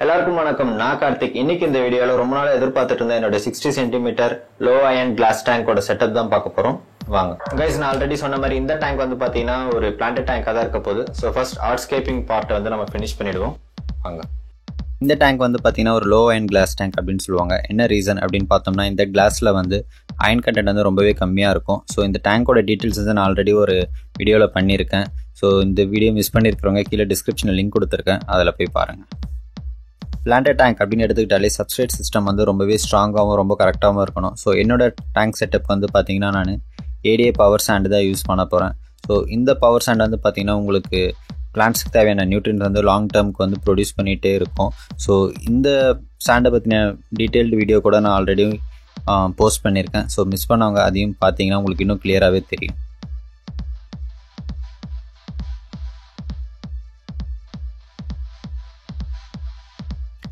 எல்லாருக்கும் வணக்கம். நான் கார்த்திக். இன்னைக்கு இந்த வீடியோல ரொம்ப நாள் எதிர்பார்த்துட்டு இருந்த என்னோட 60 சென்டிமீட்டர் லோ அயன் கிளாஸ் டேங்கோட செட்டப் தான் பார்க்க போறோம். வாங்க கைஸ், நான் ஆல்ரெடி சொன்ன மாதிரி இந்த டேங்க் வந்து பாத்தீங்கன்னா ஒரு பிளான்ட் டேங்காக தான் இருக்க போகுது. ஸோ ஃபர்ஸ்ட் ஆர்ட்ஸ்கேப்பிங் பார்ட்டை வந்து நம்ம ஃபினிஷ் பண்ணிடுவோம். வாங்க. இந்த டேங்க் வந்து பார்த்தீங்கன்னா ஒரு லோ அயன் கிளாஸ் டேங்க் அப்படின்னு சொல்லுவாங்க. என்ன ரீசன் அப்படின்னு பார்த்தோம்னா, இந்த கிளாஸில் வந்து அயன் கண்டென்ட் வந்து ரொம்பவே கம்மியாக இருக்கும். ஸோ இந்த டேங்கோட டீட்டெயில்ஸ் வந்து நான் ஆல்ரெடி ஒரு வீடியோவில் பண்ணியிருக்கேன். ஸோ இந்த வீடியோ மிஸ் பண்ணியிருக்கிறவங்க கீழே டிஸ்கிரிப்ஷனில் லிங்க் கொடுத்துருக்கேன், அதில் போய் பாருங்கள். பிளான்ட் டேங்க் அப்படின்னு எடுத்துக்கிட்டாலே சப்ஸ்ட்ரேட் சிஸ்டம் வந்து ரொம்பவே ஸ்ட்ராங்காகவும் ரொம்ப கரெக்டாகவும் இருக்கணும். ஸோ என்னோட டேங்க் செட்டப் வந்து பார்த்தீங்கன்னா நான் ஏடிஏ பவர் சாண்டு தான் யூஸ் பண்ண போகிறேன். ஸோ இந்த பவர் சாண்ட் வந்து பார்த்தீங்கன்னா உங்களுக்கு பிளான்ட்ஸுக்கு தேவையான நியூட்ரியன்ஸ் வந்து லாங் டேர்முக்கு வந்து ப்ரொடியூஸ் பண்ணிகிட்டே இருக்கும். ஸோ இந்த சாண்டை பற்றின டீட்டெயில்டு வீடியோ கூட நான் ஆல்ரெடி போஸ்ட் பண்ணியிருக்கேன். ஸோ மிஸ் பண்ணவங்க அதையும் பார்த்தீங்கன்னா உங்களுக்கு இன்னும் கிளியராகவே தெரியும்.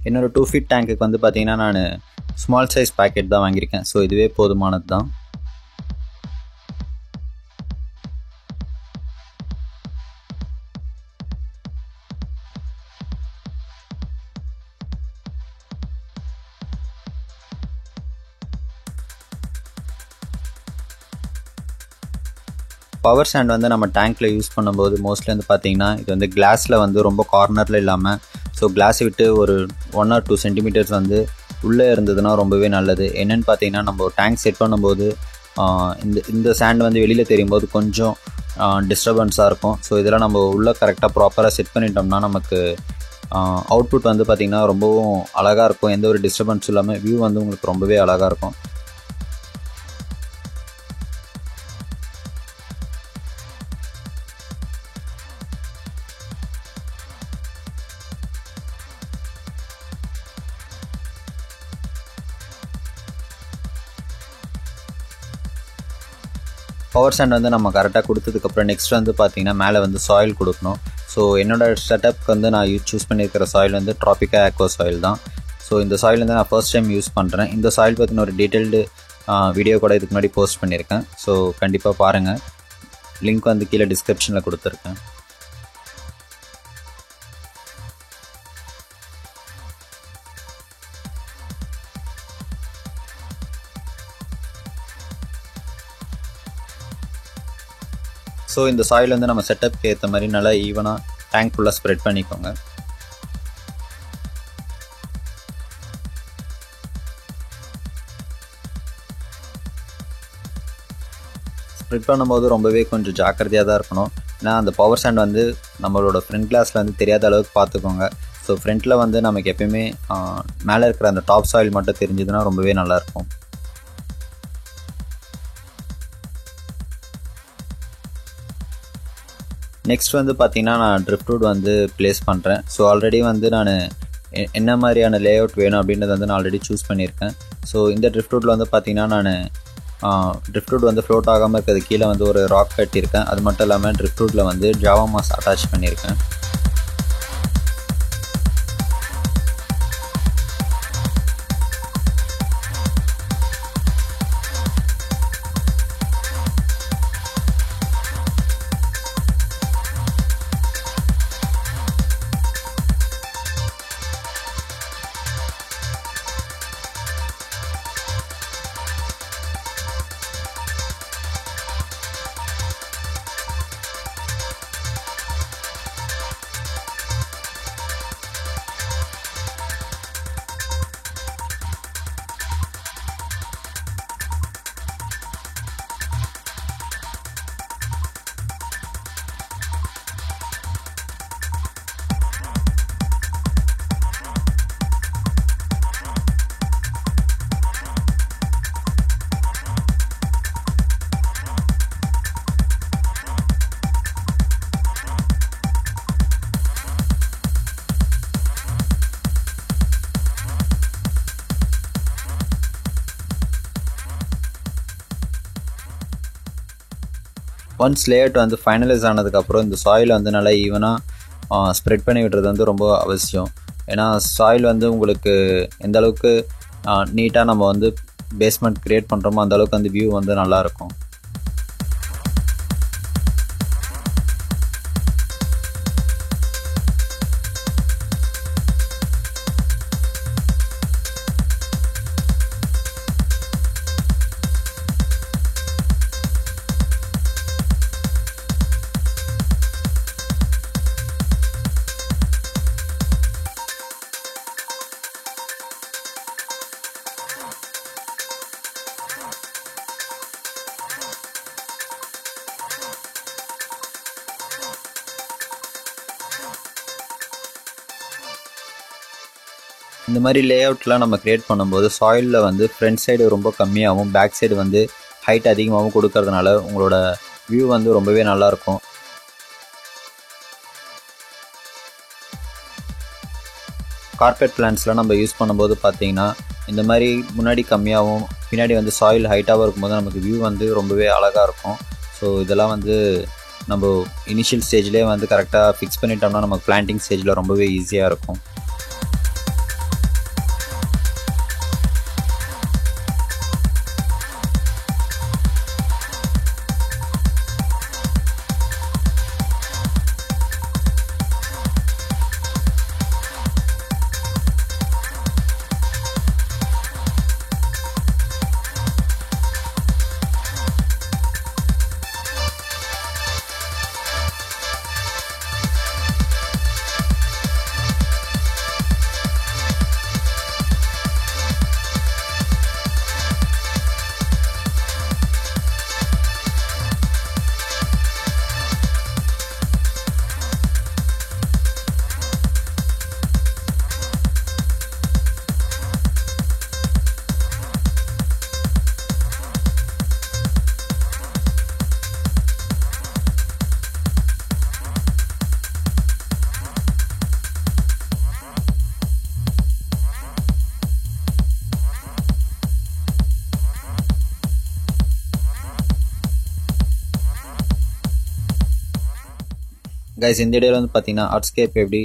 என்னோட 2 feet டேங்க்குக்கு வந்து பார்த்தீங்கன்னா நான் ஸ்மால் சைஸ் பேக்கெட் தான் வாங்கியிருக்கேன். ஸோ இதுவே போதுமானது தான். பவர் சாண்ட் வந்து நம்ம டேங்க்கில் யூஸ் பண்ணும்போது மோஸ்ட்லி வந்து பார்த்தீங்கன்னா இது வந்து கிளாஸில் வந்து ரொம்ப கார்னரில் இல்லாமல் ஸோ கிளாஸ் விட்டு ஒரு 1 or 2 சென்டிமீட்டர்ஸ் வந்து உள்ளே இருந்ததுன்னா ரொம்பவே நல்லது. என்னென்னு பார்த்தீங்கன்னா நம்ம டேங்க் செட் பண்ணும்போது இந்த சாண்ட் வந்து வெளியில் தெரியும் போது கொஞ்சம் டிஸ்டர்பன்ஸாக இருக்கும். ஸோ இதெல்லாம் நம்ம உள்ளே கரெக்டாக ப்ராப்பராக செட் பண்ணிட்டோம்னா நமக்கு அவுட்புட் வந்து பார்த்திங்கன்னா ரொம்பவும் அழகாக இருக்கும். எந்த ஒரு டிஸ்டர்பன்ஸும் இல்லாமல் வியூ வந்து உங்களுக்கு ரொம்பவே அழகாக இருக்கும். பவர் சாண்ட் வந்து நம்ம கரெக்டாக கொடுத்ததுக்கப்புறம் நெக்ஸ்ட் வந்து பார்த்திங்கன்னா மேலே வந்து சாயில் கொடுக்கணும். ஸோ என்னோடய செட்டப்க்கு வந்து நான் சூஸ் பண்ணியிருக்கிற சாயில் வந்து ட்ராபிக்கா ஆக்வா சாயில் தான். ஸோ இந்த சாயில் வந்து நான் ஃபர்ஸ்ட் டைம் யூஸ் பண்ணுறேன். இந்த சாயில் பற்றின ஒரு டீட்டெயில்டு வீடியோ கூட இதுக்கு முன்னாடி போஸ்ட் பண்ணியிருக்கேன். ஸோ கண்டிப்பாக பாருங்கள், லிங்க் வந்து கீழே டிஸ்கிரிப்ஷனில் கொடுத்துருக்கேன். ஸோ இந்த சாயில் வந்து நம்ம செட்டப்க்கு ஏற்ற மாதிரி நல்லா ஈவனாக டேங்க் ஃபுல்லாக ஸ்ப்ரெட் பண்ணிக்கோங்க. ஸ்ப்ரெட் பண்ணும்போது ரொம்பவே கொஞ்சம் ஜாக்கிரதையாக தான் இருக்கணும். ஏன்னா அந்த பவர் சாண்ட் வந்து நம்மளோட ஃப்ரண்ட் கிளாஸில் வந்து தெரியாத அளவுக்கு பார்த்துக்கோங்க. ஸோ ஃப்ரண்ட்டில் வந்து நமக்கு எப்பயுமே மேலே இருக்கிற அந்த டாப் சாயில் மட்டும் தெரிஞ்சதுன்னா ரொம்பவே நல்லாயிருக்கும். நெக்ஸ்ட் வந்து பார்த்திங்கன்னா நான் ட்ரிஃப்ட்வுட் வந்து ப்ளேஸ் பண்ணுறேன். ஸோ ஆல்ரெடி வந்து நான் என்ன மாதிரியான லே அவுட் வேணும் அப்படின்றத வந்து நான் ஆல்ரெடி சூஸ் பண்ணியிருக்கேன். ஸோ இந்த ட்ரிஃப்ட்வுட்டில் வந்து பார்த்திங்கன்னா நான் ட்ரிஃப்ட்வுட் வந்து ஃப்ளோட் ஆகாமல் இருக்கிறது கீழே வந்து ஒரு ராக் கட்டியிருக்கேன். அது மட்டும் இல்லாமல் ட்ரிஃப்ட்வுட்டில் வந்து ஜாவா மாஸ் அட்டாச் பண்ணியிருக்கேன். ஒன்ஸ் லேஅவுட் வந்து ஃபைனலைஸ் ஆனதுக்கப்புறம் இந்த சாயில் வந்து நல்லா ஈவனாக ஸ்ப்ரெட் பண்ணி விடுறது வந்து ரொம்ப அவசியம். ஏன்னா சாயில் வந்து உங்களுக்கு எந்த அளவுக்கு நீட்டாக நம்ம வந்து பேஸ்மெண்ட் க்ரியேட் பண்ணுறோமோ அந்தளவுக்கு அந்த வியூ வந்து நல்லாயிருக்கும். இந்த மாதிரி லே அவுட்லாம் நம்ம கிரியேட் பண்ணும்போது சாயிலில் வந்து ஃப்ரண்ட் சைடு ரொம்ப கம்மியாகவும் பேக் சைடு வந்து ஹைட் அதிகமாகவும் கொடுக்கறதுனால உங்களோட வியூ வந்து ரொம்பவே நல்லாயிருக்கும். கார்பெட் பிளான்ட்ஸ்லாம் நம்ம யூஸ் பண்ணும்போது பார்த்தீங்கன்னா இந்த மாதிரி முன்னாடி கம்மியாகவும் பின்னாடி வந்து சாயில் ஹைட்டாகவும் இருக்கும்போது நமக்கு வியூ வந்து ரொம்பவே அழகாக இருக்கும். ஸோ இதெல்லாம் வந்து நம்ம இனிஷியல் ஸ்டேஜ்லேயே வந்து கரெக்டாக ஃபிக்ஸ் பண்ணிட்டோம்னா நமக்கு பிளான்டிங் ஸ்டேஜில் ரொம்பவே ஈஸியாக இருக்கும். கைஸ், இந்த வீடியோவில் வந்து பார்த்தீங்கன்னா ஆர்ட்ஸ்கேப் எப்படி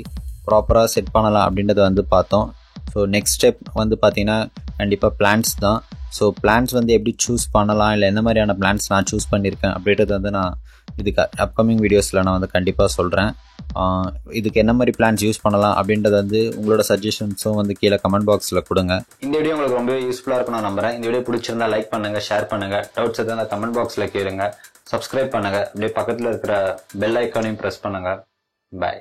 ப்ராப்பராக செட் பண்ணலாம் அப்படின்றத வந்து பார்த்தோம். ஸோ நெக்ஸ்ட் ஸ்டெப் வந்து பார்த்தீங்கன்னா கண்டிப்பாக பிளான்ட்ஸ் தான். ஸோ பிளான்ட்ஸ் வந்து எப்படி சூஸ் பண்ணலாம், இல்லை எந்த மாதிரியான பிளான்ட்ஸ் நான் சூஸ் பண்ணியிருக்கேன் அப்படின்றது வந்து நான் இதுக்கு அப்கமிங் வீடியோஸில் நான் வந்து கண்டிப்பாக சொல்கிறேன். இதுக்கு என்ன மாதிரி பிளான்ஸ் யூஸ் பண்ணலாம் அப்படின்றது வந்து உங்களோட சஜஷன்ஸும் வந்து கீழே கமெண்ட் பாக்ஸில் கொடுங்க. இந்த வீடியோ உங்களுக்கு ரொம்பவே யூஸ்ஃபுல்லாக இருக்கும் நான் நம்புறேன். இந்த வீடியோ பிடிச்சிருந்தா லைக் பண்ணுங்கள், ஷேர் பண்ணுங்கள், டவுட்ஸ் எதாவது அந்த கமெண்ட் பாக்ஸில் கேளுங்க, சப்ஸ்கிரைப் பண்ணுங்கள், அப்படியே பக்கத்தில் இருக்கிற பெல் ஐக்கானையும் ப்ரெஸ் பண்ணுங்கள். பாய்.